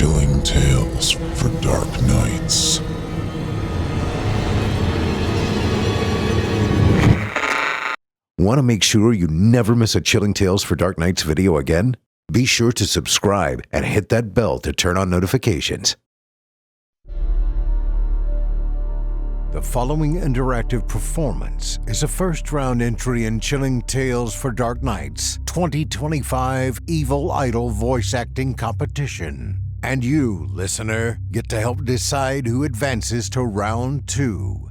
Chilling tales for dark nights. Want to make sure you never miss a Chilling Tales for Dark Nights video again? Be sure to subscribe and hit that bell to turn on notifications. The following interactive performance is a first-round entry in Chilling Tales for Dark Nights 2025 Evil Idol voice acting competition. And you, listener, get to help decide who advances to round 2.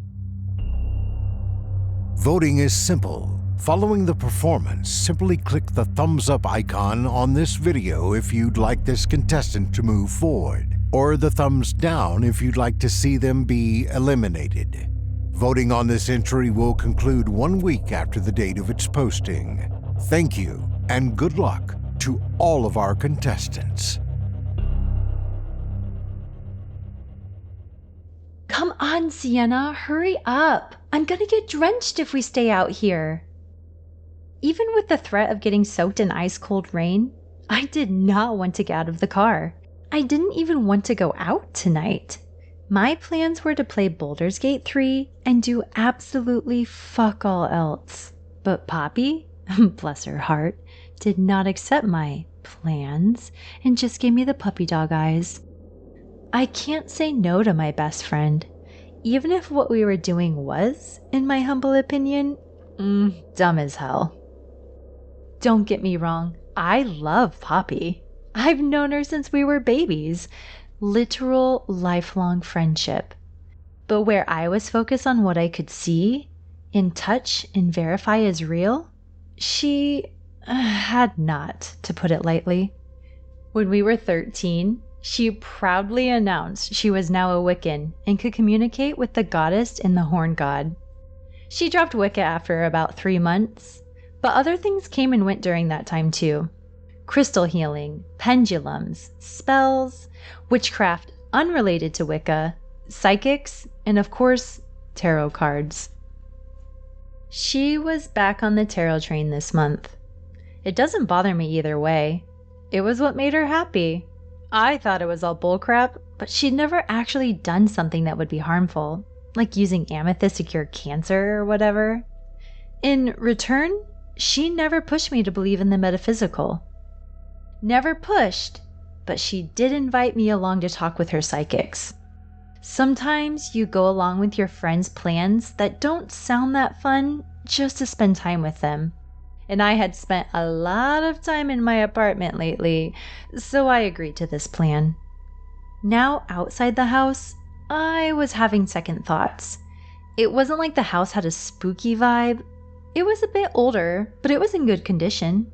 Voting is simple. Following the performance, simply click the thumbs up icon on this video if you'd like this contestant to move forward, or the thumbs down if you'd like to see them be eliminated. Voting on this entry will conclude 1 week after the date of its posting. Thank you, and good luck to all of our contestants. Come on, Sienna, hurry up. I'm gonna get drenched if we stay out here. Even with the threat of getting soaked in ice-cold rain, I did not want to get out of the car. I didn't even want to go out tonight. My plans were to play Baldur's Gate 3 and do absolutely fuck all else. But Poppy, bless her heart, did not accept my plans and just gave me the puppy dog eyes. I can't say no to my best friend, even if what we were doing was, in my humble opinion, dumb as hell. Don't get me wrong, I love Poppy. I've known her since we were babies. Literal lifelong friendship. But where I was focused on what I could see, and touch, and verify as real, she had not, to put it lightly. When we were 13, she proudly announced she was now a Wiccan and could communicate with the goddess and the horn god. She dropped Wicca after about 3 months. But other things came and went during that time too. Crystal healing, pendulums, spells, witchcraft unrelated to Wicca, psychics, and of course, tarot cards. She was back on the tarot train this month. It doesn't bother me either way. It was what made her happy. I thought it was all bullcrap, but she'd never actually done something that would be harmful, like using amethyst to cure cancer or whatever. In return, she never pushed me to believe in the metaphysical. Never pushed, but she did invite me along to talk with her psychics. Sometimes you go along with your friends' plans that don't sound that fun just to spend time with them. And I had spent a lot of time in my apartment lately, so I agreed to this plan. Now outside the house, I was having second thoughts. It wasn't like the house had a spooky vibe. It was a bit older, but it was in good condition.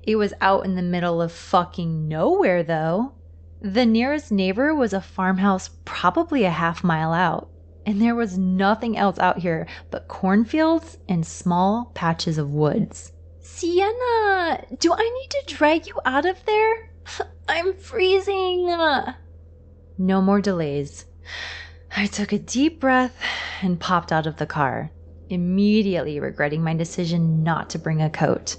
It was out in the middle of fucking nowhere, though. The nearest neighbor was a farmhouse probably a half-mile out, and there was nothing else out here but cornfields and small patches of woods. Sienna, do I need to drag you out of there? I'm freezing. No more delays. I took a deep breath and popped out of the car, immediately regretting my decision not to bring a coat.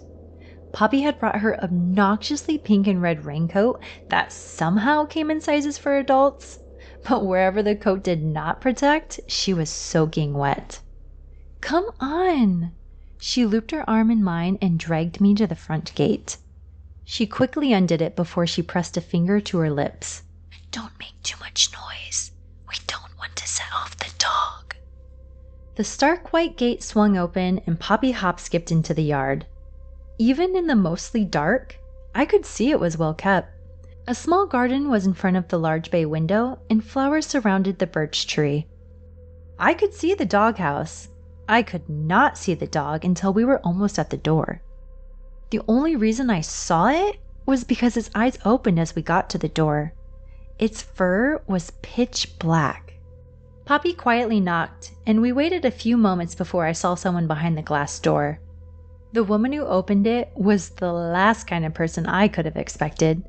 Poppy had brought her obnoxiously pink and red raincoat that somehow came in sizes for adults, but wherever the coat did not protect, she was soaking wet. Come on! She looped her arm in mine and dragged me to the front gate. She quickly undid it before she pressed a finger to her lips. Don't make too much noise. We don't want to set off the dog. The stark white gate swung open and Poppy hop-skipped into the yard. Even in the mostly dark, I could see it was well kept. A small garden was in front of the large bay window and flowers surrounded the birch tree. I could see the doghouse. I could not see the dog until we were almost at the door. The only reason I saw it was because its eyes opened as we got to the door. Its fur was pitch black. Poppy quietly knocked, and we waited a few moments before I saw someone behind the glass door. The woman who opened it was the last kind of person I could have expected.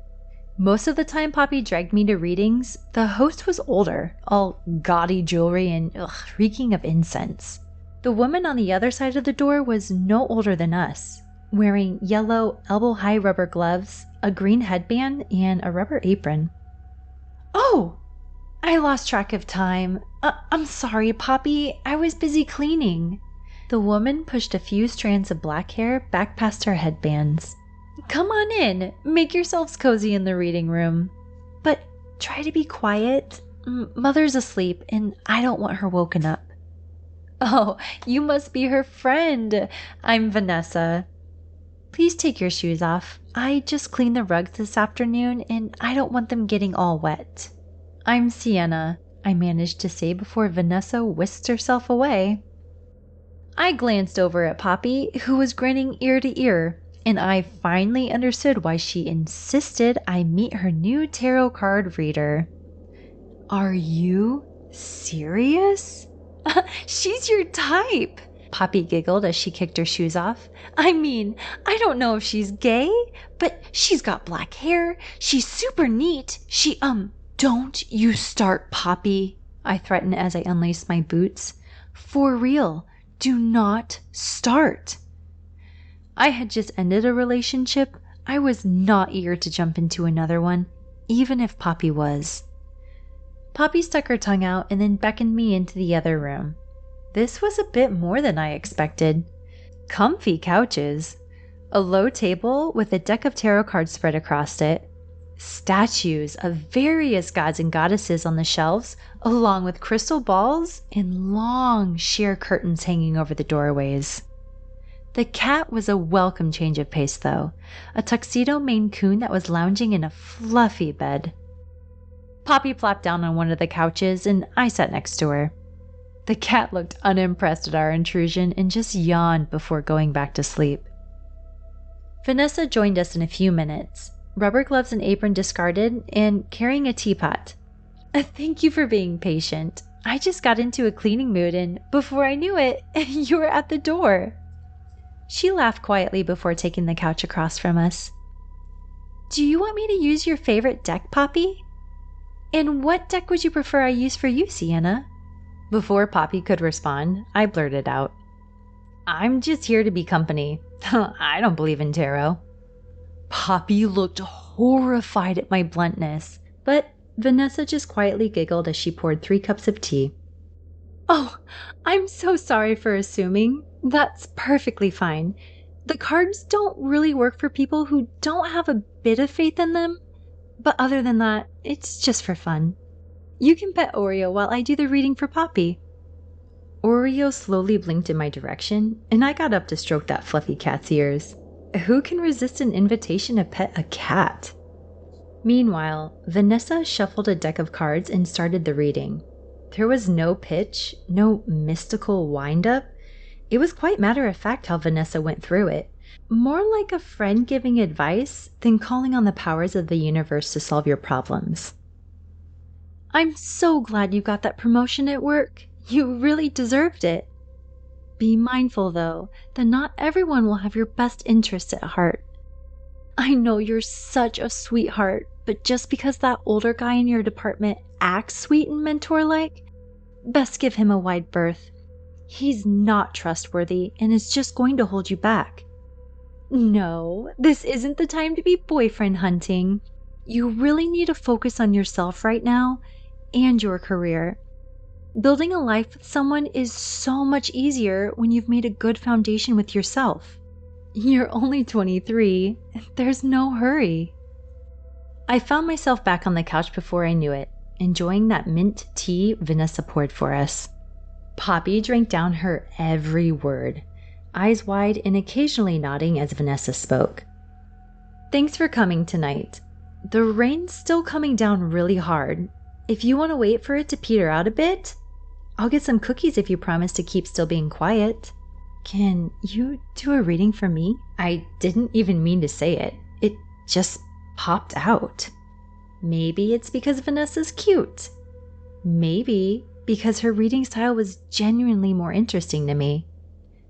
Most of the time Poppy dragged me to readings, the host was older, all gaudy jewelry and reeking of incense. The woman on the other side of the door was no older than us, wearing yellow elbow-high rubber gloves, a green headband, and a rubber apron. Oh, I lost track of time. I'm sorry, Poppy. I was busy cleaning. The woman pushed a few strands of black hair back past her headbands. Come on in. Make yourselves cozy in the reading room. But try to be quiet. Mother's asleep, and I don't want her woken up. Oh, you must be her friend. I'm Vanessa. Please take your shoes off. I just cleaned the rugs this afternoon, and I don't want them getting all wet. I'm Sienna, I managed to say before Vanessa whisked herself away. I glanced over at Poppy, who was grinning ear to ear, and I finally understood why she insisted I meet her new tarot card reader. Are you serious? She's your type, Poppy giggled as she kicked her shoes off. I mean, I don't know if she's gay, but she's got black hair. She's super neat. Don't you start, Poppy, I threatened as I unlaced my boots. For real, do not start. I had just ended a relationship. I was not eager to jump into another one, even if Poppy was. Poppy stuck her tongue out and then beckoned me into the other room. This was a bit more than I expected. Comfy couches, a low table with a deck of tarot cards spread across it, statues of various gods and goddesses on the shelves, along with crystal balls and long sheer curtains hanging over the doorways. The cat was a welcome change of pace, though, a tuxedo Maine Coon that was lounging in a fluffy bed. Poppy plopped down on one of the couches, and I sat next to her. The cat looked unimpressed at our intrusion and just yawned before going back to sleep. Vanessa joined us in a few minutes, rubber gloves and apron discarded, and carrying a teapot. Thank you for being patient. I just got into a cleaning mood, and before I knew it, you were at the door. She laughed quietly before taking the couch across from us. Do you want me to use your favorite deck, Poppy? And what deck would you prefer I use for you, Sienna? Before Poppy could respond, I blurted out, I'm just here to be company. I don't believe in tarot. Poppy looked horrified at my bluntness, but Vanessa just quietly giggled as she poured 3 cups of tea. Oh, I'm so sorry for assuming. That's perfectly fine. The cards don't really work for people who don't have a bit of faith in them, but other than that, it's just for fun. You can pet Oreo while I do the reading for Poppy. Oreo slowly blinked in my direction, and I got up to stroke that fluffy cat's ears. Who can resist an invitation to pet a cat? Meanwhile, Vanessa shuffled a deck of cards and started the reading. There was no pitch, no mystical wind-up. It was quite matter-of-fact how Vanessa went through it. More like a friend giving advice than calling on the powers of the universe to solve your problems. I'm so glad you got that promotion at work. You really deserved it. Be mindful, though, that not everyone will have your best interests at heart. I know you're such a sweetheart, but just because that older guy in your department acts sweet and mentor-like, best give him a wide berth. He's not trustworthy and is just going to hold you back. No, this isn't the time to be boyfriend hunting. You really need to focus on yourself right now and your career. Building a life with someone is so much easier when you've made a good foundation with yourself. You're only 23. There's no hurry. I found myself back on the couch before I knew it, enjoying that mint tea Vanessa poured for us. Poppy drank down her every word, eyes wide and occasionally nodding as Vanessa spoke. Thanks for coming tonight. The rain's still coming down really hard. If you want to wait for it to peter out a bit, I'll get some cookies if you promise to keep still being quiet. Can you do a reading for me? I didn't even mean to say it. It just popped out. Maybe it's because Vanessa's cute. Maybe because her reading style was genuinely more interesting to me.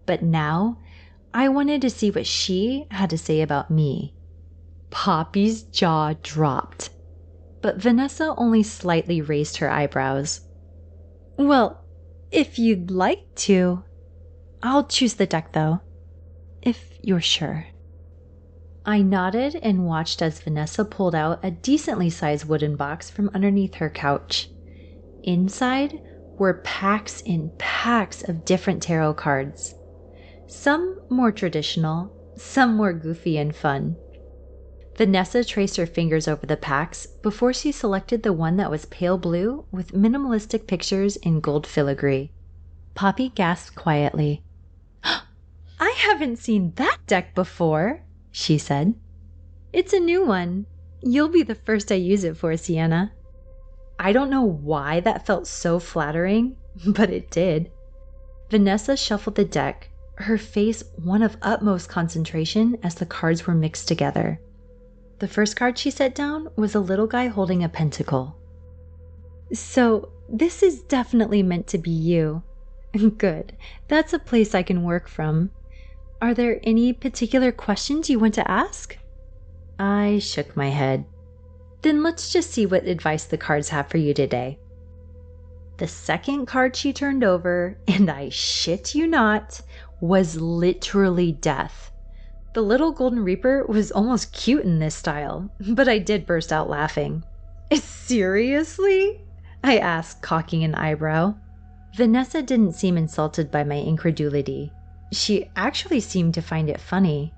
But now, I wanted to see what she had to say about me. Poppy's jaw dropped, but Vanessa only slightly raised her eyebrows. Well, if you'd like to. I'll choose the deck, though, if you're sure. I nodded and watched as Vanessa pulled out a decently sized wooden box from underneath her couch. Inside were packs and packs of different tarot cards. Some more traditional, some more goofy and fun. Vanessa traced her fingers over the packs before she selected the one that was pale blue with minimalistic pictures in gold filigree. Poppy gasped quietly. "I haven't seen that deck before," she said. "It's a new one. You'll be the first I use it for, Sienna." I don't know why that felt so flattering, but it did. Vanessa shuffled the deck, her face one of utmost concentration as the cards were mixed together. The first card she set down was a little guy holding a pentacle. "So, this is definitely meant to be you. Good. That's a place I can work from. Are there any particular questions you want to ask?" I shook my head. "Then let's just see what advice the cards have for you today." The second card she turned over, and I shit you not, was literally death. The little golden reaper was almost cute in this style, but I did burst out laughing. "Seriously?" I asked, cocking an eyebrow. Vanessa didn't seem insulted by my incredulity. She actually seemed to find it funny.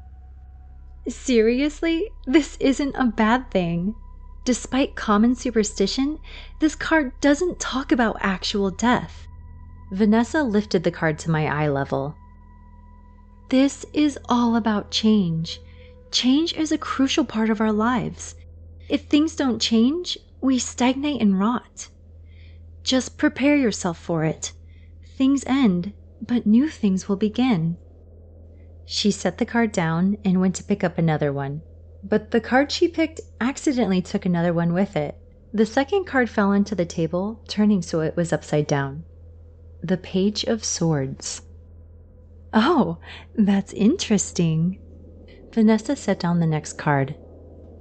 "Seriously? This isn't a bad thing. Despite common superstition, this card doesn't talk about actual death." Vanessa lifted the card to my eye level. "This is all about change. Change is a crucial part of our lives. If things don't change, we stagnate and rot. Just prepare yourself for it. Things end, but new things will begin." She set the card down and went to pick up another one, but the card she picked accidentally took another one with it. The second card fell onto the table, turning so it was upside down. The Page of Swords. "Oh, that's interesting." Vanessa set down the next card.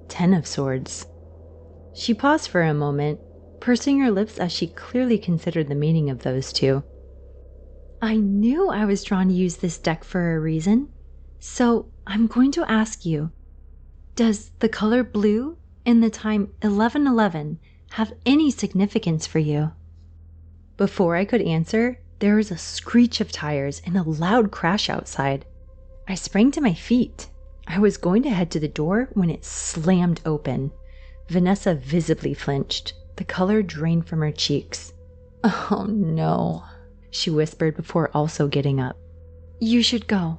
10 of Swords. She paused for a moment, pursing her lips as she clearly considered the meaning of those two. "I knew I was drawn to use this deck for a reason. So I'm going to ask you, does the color blue and the time 11:11 have any significance for you?" Before I could answer, there was a screech of tires and a loud crash outside. I sprang to my feet. I was going to head to the door when it slammed open. Vanessa visibly flinched. The color drained from her cheeks. "Oh no," she whispered before also getting up. "You should go.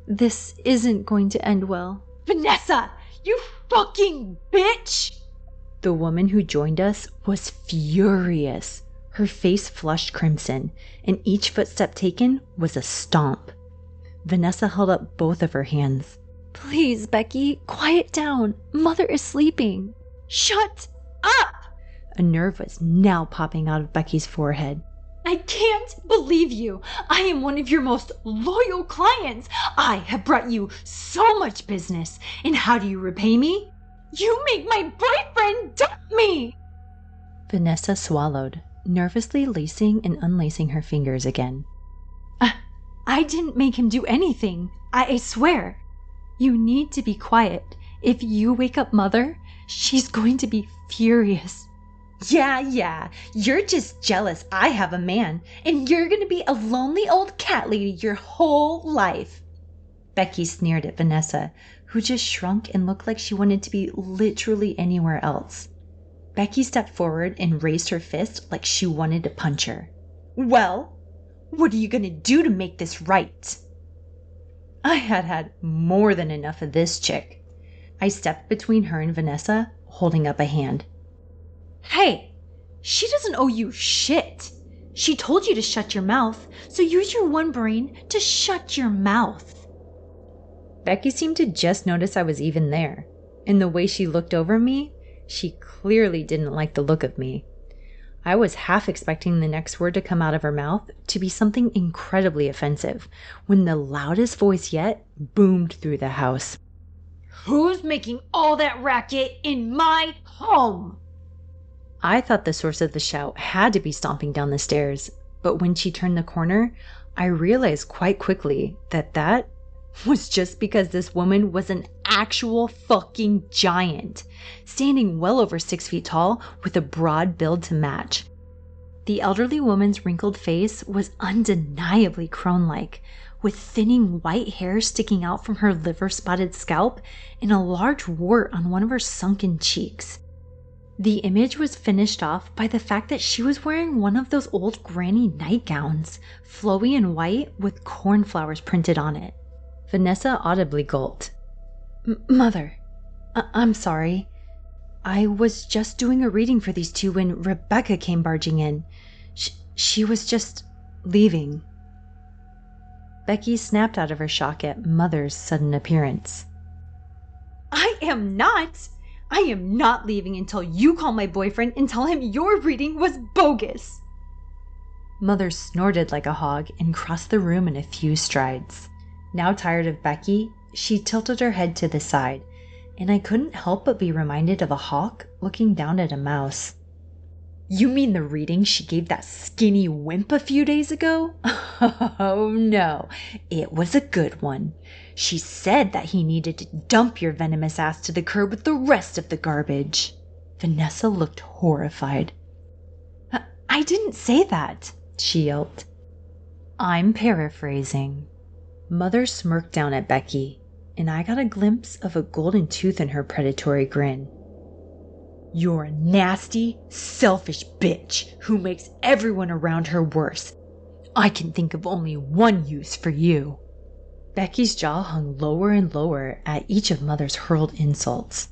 This isn't going to end well." "Vanessa, you fucking bitch!" The woman who joined us was furious. Her face flushed crimson, and each footstep taken was a stomp. Vanessa held up both of her hands. "Please, Becky, quiet down. Mother is sleeping." "Shut up!" A nerve was now popping out of Becky's forehead. "I can't believe you. I am one of your most loyal clients. I have brought you so much business. And how do you repay me? You make my boyfriend dump me!" Vanessa swallowed, nervously lacing and unlacing her fingers again. I didn't make him do anything. I swear." "You need to be quiet. If you wake up Mother, she's going to be furious." Yeah, you're just jealous I have a man, and you're gonna be a lonely old cat lady your whole life." Becky sneered at Vanessa, who just shrunk and looked like she wanted to be literally anywhere else. Becky stepped forward and raised her fist like she wanted to punch her. "Well, what are you gonna do to make this right?" I had more than enough of this chick. I stepped between her and Vanessa, holding up a hand. "Hey, she doesn't owe you shit. She told you to shut your mouth, so use your one brain to shut your mouth." Becky seemed to just notice I was even there. In the way she looked over me, she clearly didn't like the look of me. I was half expecting the next word to come out of her mouth to be something incredibly offensive, when the loudest voice yet boomed through the house. "Who's making all that racket in my home?" I thought the source of the shout had to be stomping down the stairs, but when she turned the corner, I realized quite quickly that was just because this woman was an actual fucking giant, standing well over 6 feet tall with a broad build to match. The elderly woman's wrinkled face was undeniably crone-like, with thinning white hair sticking out from her liver-spotted scalp and a large wart on one of her sunken cheeks. The image was finished off by the fact that she was wearing one of those old granny nightgowns, flowy and white with cornflowers printed on it. Vanessa audibly gulped. Mother, I'm sorry. I was just doing a reading for these two when Rebecca came barging in. She was just leaving. Becky snapped out of her shock at Mother's sudden appearance. I am not leaving until you call my boyfriend and tell him your reading was bogus. Mother snorted like a hog and crossed the room in a few strides. Now tired of Becky, she tilted her head to the side, and I couldn't help but be reminded of a hawk looking down at a mouse. You mean the reading she gave that skinny wimp a few days ago? Oh no, it was a good one. She said that he needed to dump your venomous ass to the curb with the rest of the garbage. Vanessa looked horrified. I didn't say that, she yelped. I'm paraphrasing. Mother smirked down at Becky, and I got a glimpse of a golden tooth in her predatory grin. You're a nasty, selfish bitch who makes everyone around her worse. I can think of only one use for you. Becky's jaw hung lower and lower at each of Mother's hurled insults.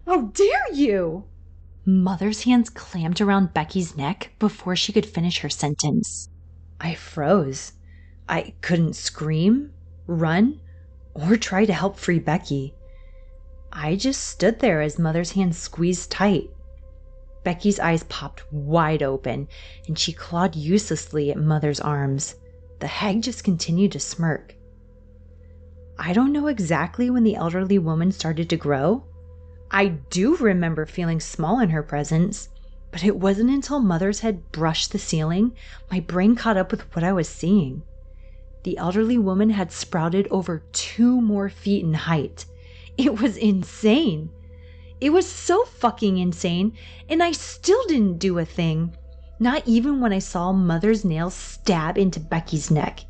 How dare you! Mother's hands clamped around Becky's neck before she could finish her sentence. I froze. I couldn't scream, run, or try to help free Becky. I just stood there as Mother's hands squeezed tight. Becky's eyes popped wide open, and she clawed uselessly at Mother's arms. The hag just continued to smirk. I don't know exactly when the elderly woman started to grow. I do remember feeling small in her presence, but it wasn't until Mother's head brushed the ceiling my brain caught up with what I was seeing. The elderly woman had sprouted over 2 more feet in height. It was insane. It was so fucking insane, and I still didn't do a thing. Not even when I saw Mother's nails stab into Becky's neck,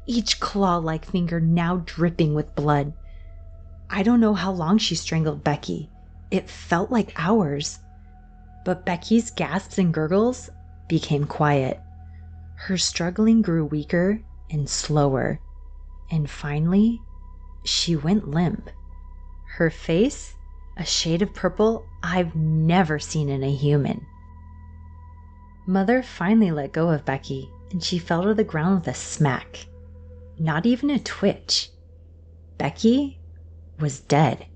each claw-like finger now dripping with blood. I don't know how long she strangled Becky. It felt like hours. But Becky's gasps and gurgles became quiet. Her struggling grew weaker and slower. And finally, she went limp. Her face, a shade of purple I've never seen in a human. Mother finally let go of Becky, and she fell to the ground with a smack. Not even a twitch. Becky was dead.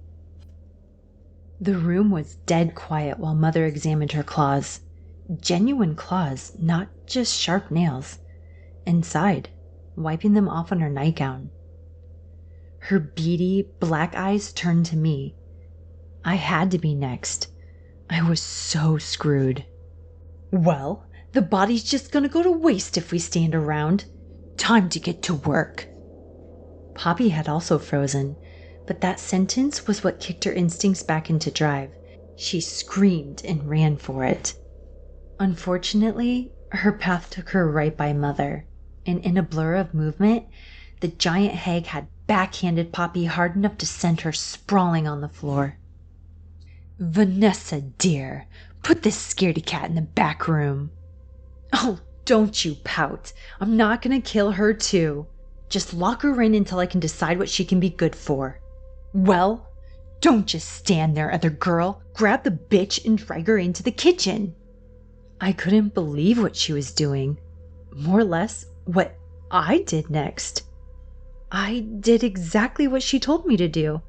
The room was dead quiet while Mother examined her claws. Genuine claws, not just sharp nails. And sighed, wiping them off on her nightgown. Her beady, black eyes turned to me. I had to be next. I was so screwed. Well, the body's just gonna go to waste if we stand around. Time to get to work. Poppy had also frozen, but that sentence was what kicked her instincts back into drive. She screamed and ran for it. Unfortunately, her path took her right by Mother, and in a blur of movement, the giant hag had backhanded Poppy hard enough to send her sprawling on the floor. Vanessa, dear, put this scaredy cat in the back room. Oh, don't you pout. I'm not gonna kill her too. Just lock her in until I can decide what she can be good for. Well, don't just stand there, other girl. Grab the bitch and drag her into the kitchen. I couldn't believe what she was doing. More or less what I did next. I did exactly what she told me to do.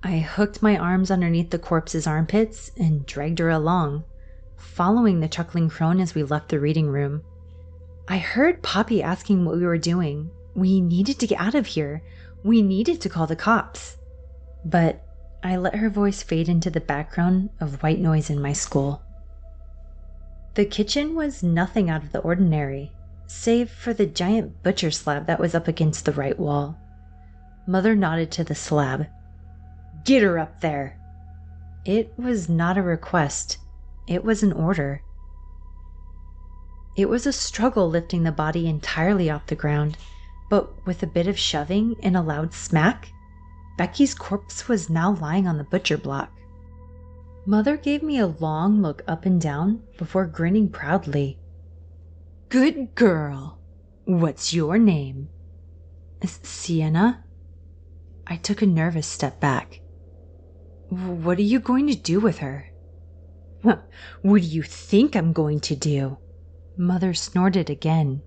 I hooked my arms underneath the corpse's armpits and dragged her along, following the chuckling crone as we left the reading room. I heard Poppy asking what we were doing. We needed to get out of here. We needed to call the cops. But I let her voice fade into the background of white noise in my school. The kitchen was nothing out of the ordinary, save for the giant butcher slab that was up against the right wall. Mother nodded to the slab. "Get her up there." It was not a request. It was an order. It was a struggle lifting the body entirely off the ground, but with a bit of shoving and a loud smack, Becky's corpse was now lying on the butcher block. Mother gave me a long look up and down before grinning proudly. "Good girl. What's your name?" "Sienna." I took a nervous step back. "What are you going to do with her?" "What do you think I'm going to do?" Mother snorted again.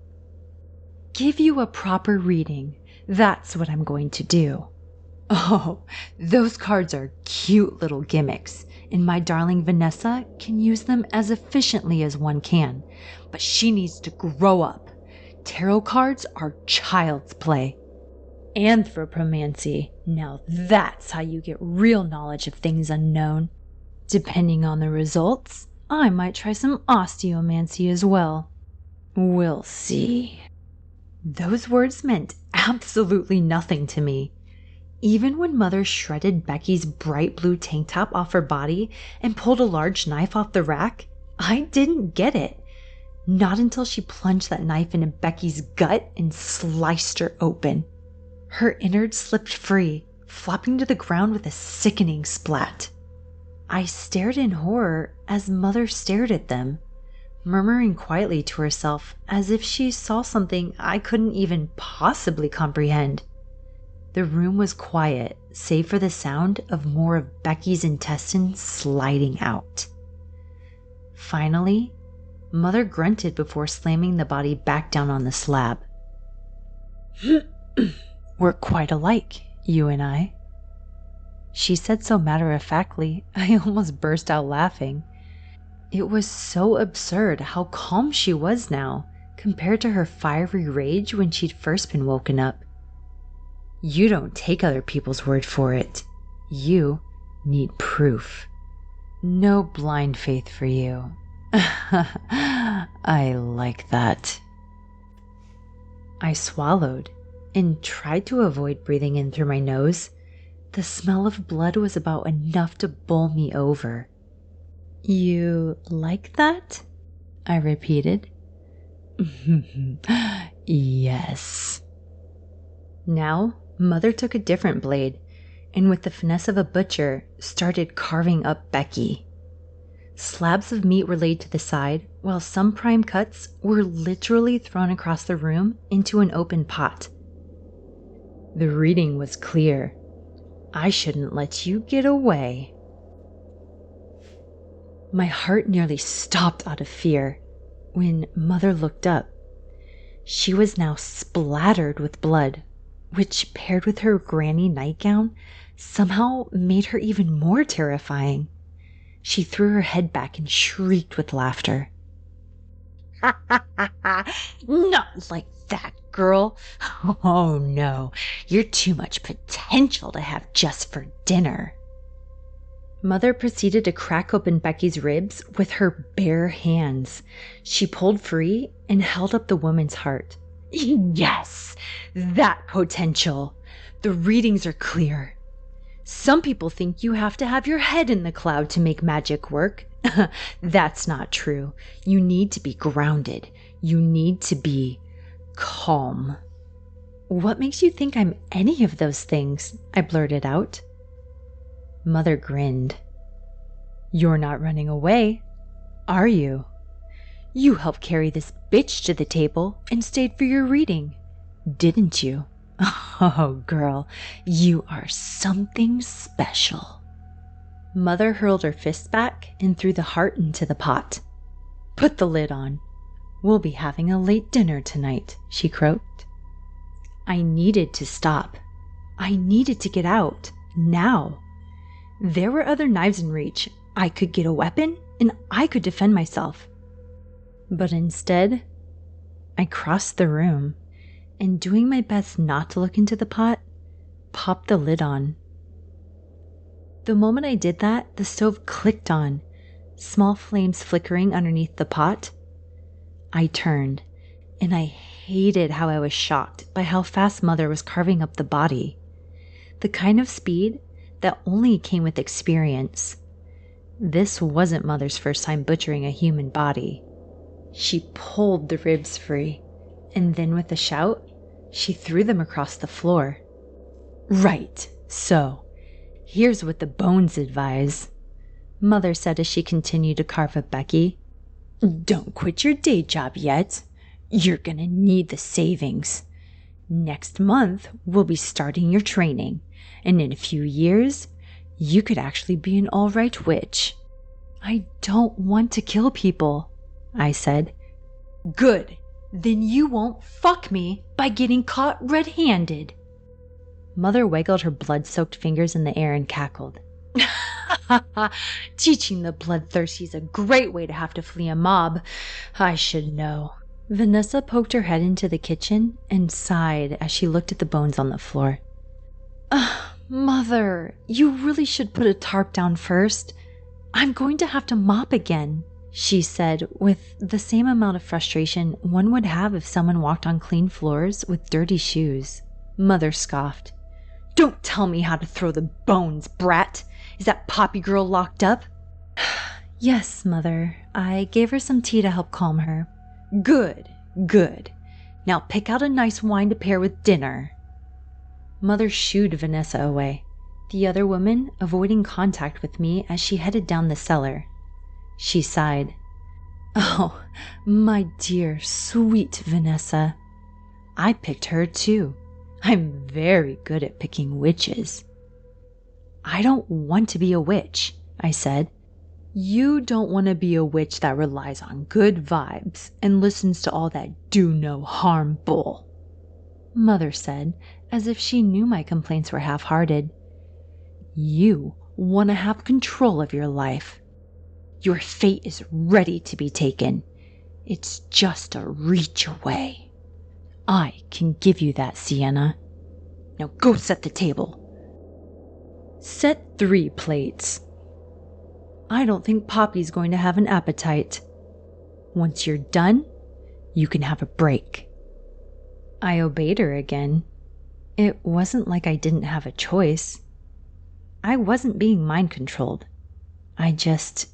"Give you a proper reading. That's what I'm going to do." "Oh, those cards are cute little gimmicks, and my darling Vanessa can use them as efficiently as one can, but she needs to grow up. Tarot cards are child's play. Anthropomancy, now that's how you get real knowledge of things unknown. Depending on the results, I might try some osteomancy as well. We'll see." Those words meant absolutely nothing to me. Even when Mother shredded Becky's bright blue tank top off her body and pulled a large knife off the rack, I didn't get it. Not until she plunged that knife into Becky's gut and sliced her open. Her innards slipped free, flopping to the ground with a sickening splat. I stared in horror as Mother stared at them, murmuring quietly to herself as if she saw something I couldn't even possibly comprehend. The room was quiet, save for the sound of more of Becky's intestines sliding out. Finally, Mother grunted before slamming the body back down on the slab. "We're quite alike, you and I." She said so matter-of-factly, I almost burst out laughing. It was so absurd how calm she was now, compared to her fiery rage when she'd first been woken up. You don't take other people's word for it. You need proof. No blind faith for you. I like that. I swallowed and tried to avoid breathing in through my nose. The smell of blood was about enough to bowl me over. You like that? I repeated. Yes. Now, Mother took a different blade, and with the finesse of a butcher, started carving up Becky. Slabs of meat were laid to the side, while some prime cuts were literally thrown across the room into an open pot. The reading was clear. I shouldn't let you get away. My heart nearly stopped out of fear when Mother looked up. She was now splattered with blood, which, paired with her granny nightgown, somehow made her even more terrifying. She threw her head back and shrieked with laughter. Not like that, girl. Oh no, you're too much potential to have just for dinner. Mother proceeded to crack open Becky's ribs with her bare hands. She pulled free and held up the woman's heart. Yes, that potential. The readings are clear. Some people think you have to have your head in the cloud to make magic work. That's not true. You need to be grounded. You need to be calm. What makes you think I'm any of those things? I blurted out. Mother grinned. You're not running away, are you? You helped carry this bitch to the table and stayed for your reading, didn't you? Oh, girl, you are something special. Mother hurled her fists back and threw the heart into the pot. Put the lid on. We'll be having a late dinner tonight, she croaked. I needed to stop. I needed to get out, now. There were other knives in reach. I could get a weapon, and I could defend myself. But instead, I crossed the room, and doing my best not to look into the pot, popped the lid on. The moment I did that, the stove clicked on, small flames flickering underneath the pot. I turned, and I hated how I was shocked by how fast Mother was carving up the body. the kind of speed that only came with experience. This wasn't Mother's first time butchering a human body. She pulled the ribs free, and then with a shout, she threw them across the floor. "Right, so here's what the bones advise," Mother said as she continued to carve up Becky. "Don't quit your day job yet. You're gonna need the savings. Next month, we'll be starting your training, and in a few years, you could actually be an all right witch." "I don't want to kill people," I said. "Good. Then you won't fuck me by getting caught red-handed." Mother wiggled her blood-soaked fingers in the air and cackled. "Teaching the bloodthirsty is a great way to have to flee a mob. I should know." Vanessa poked her head into the kitchen and sighed as she looked at the bones on the floor. "Mother, you really should put a tarp down first. I'm going to have to mop again," she said with the same amount of frustration one would have if someone walked on clean floors with dirty shoes. Mother scoffed. "Don't tell me how to throw the bones, brat. Is that Poppy girl locked up?" "Yes, Mother. I gave her some tea to help calm her." Good, good. Now pick out a nice wine to pair with dinner." Mother shooed Vanessa away, the other woman avoiding contact with me as she headed down the cellar. She sighed. "Oh, my dear, sweet Vanessa. I picked her too. I'm very good at picking witches." "I don't want to be a witch," I said. "You don't want to be a witch that relies on good vibes and listens to all that do no harm bull," Mother said, as if she knew my complaints were half-hearted. "You want to have control of your life. Your fate is ready to be taken. It's just a reach away. I can give you that, Sienna. Now go set the table." "Set 3 plates. I don't think Poppy's going to have an appetite. Once you're done, you can have a break." I obeyed her again. It wasn't like I didn't have a choice. I wasn't being mind-controlled. I just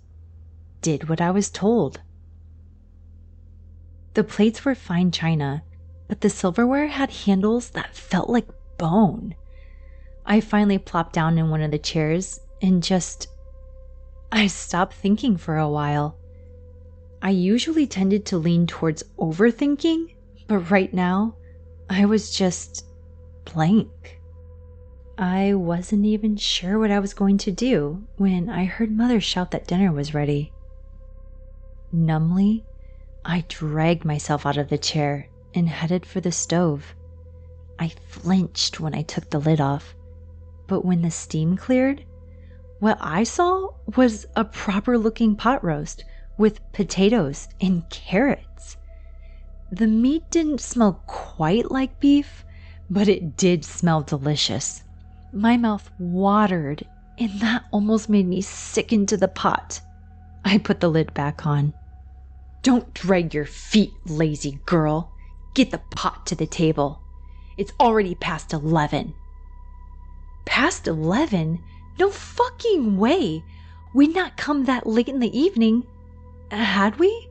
did what I was told. The plates were fine china, but the silverware had handles that felt like bone. I finally plopped down in one of the chairs and I stopped thinking for a while. I usually tended to lean towards overthinking, but right now, I was just blank. I wasn't even sure what I was going to do when I heard Mother shout that dinner was ready. Numbly, I dragged myself out of the chair and headed for the stove. I flinched when I took the lid off, but when the steam cleared, what I saw was a proper-looking pot roast with potatoes and carrots. The meat didn't smell quite like beef, but it did smell delicious. My mouth watered, and that almost made me sick into the pot. I put the lid back on. "Don't drag your feet, lazy girl. Get the pot to the table. It's already past 11. "Past 11? No fucking way! We'd not come that late in the evening. Had we?"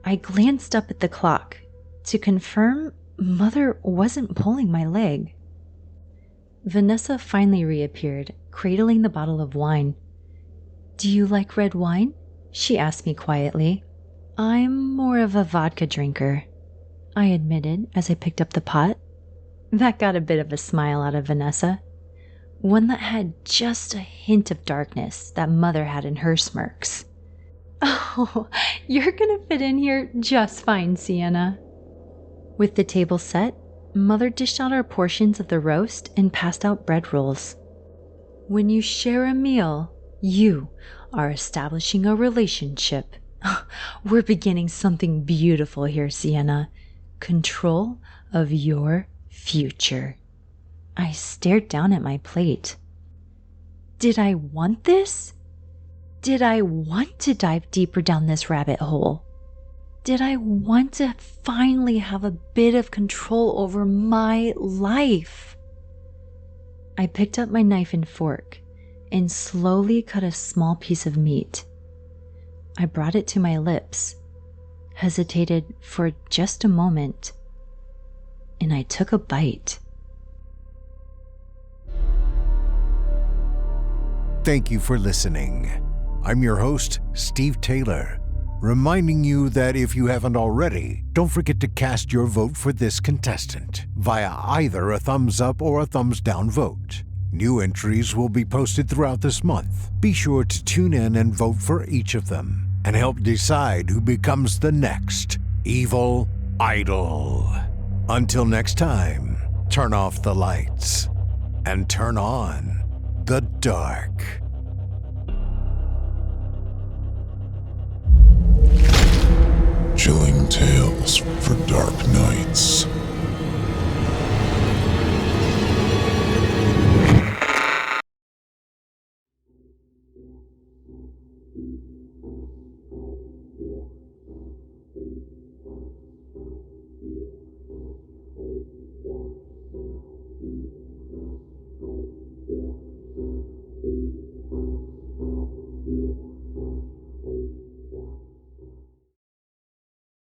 I glanced up at the clock to confirm Mother wasn't pulling my leg. Vanessa finally reappeared, cradling the bottle of wine. "Do you like red wine?" she asked me quietly. "I'm more of a vodka drinker," I admitted as I picked up the pot. That got a bit of a smile out of Vanessa, one that had just a hint of darkness that Mother had in her smirks. "Oh, you're gonna fit in here just fine, Sienna." With the table set, Mother dished out our portions of the roast and passed out bread rolls. "When you share a meal, you are establishing a relationship. We're beginning something beautiful here, Sienna. Control of your future." I stared down at my plate. Did I want this? Did I want to dive deeper down this rabbit hole? Did I want to finally have a bit of control over my life? I picked up my knife and fork and slowly cut a small piece of meat. I brought it to my lips, hesitated for just a moment, and I took a bite. Thank you for listening. I'm your host, Steve Taylor, reminding you that if you haven't already, don't forget to cast your vote for this contestant via either a thumbs up or a thumbs down vote. New entries will be posted throughout this month. Be sure to tune in and vote for each of them and help decide who becomes the next evil idol. Until next time, turn off the lights and turn on the dark. Chilling tales for dark nights.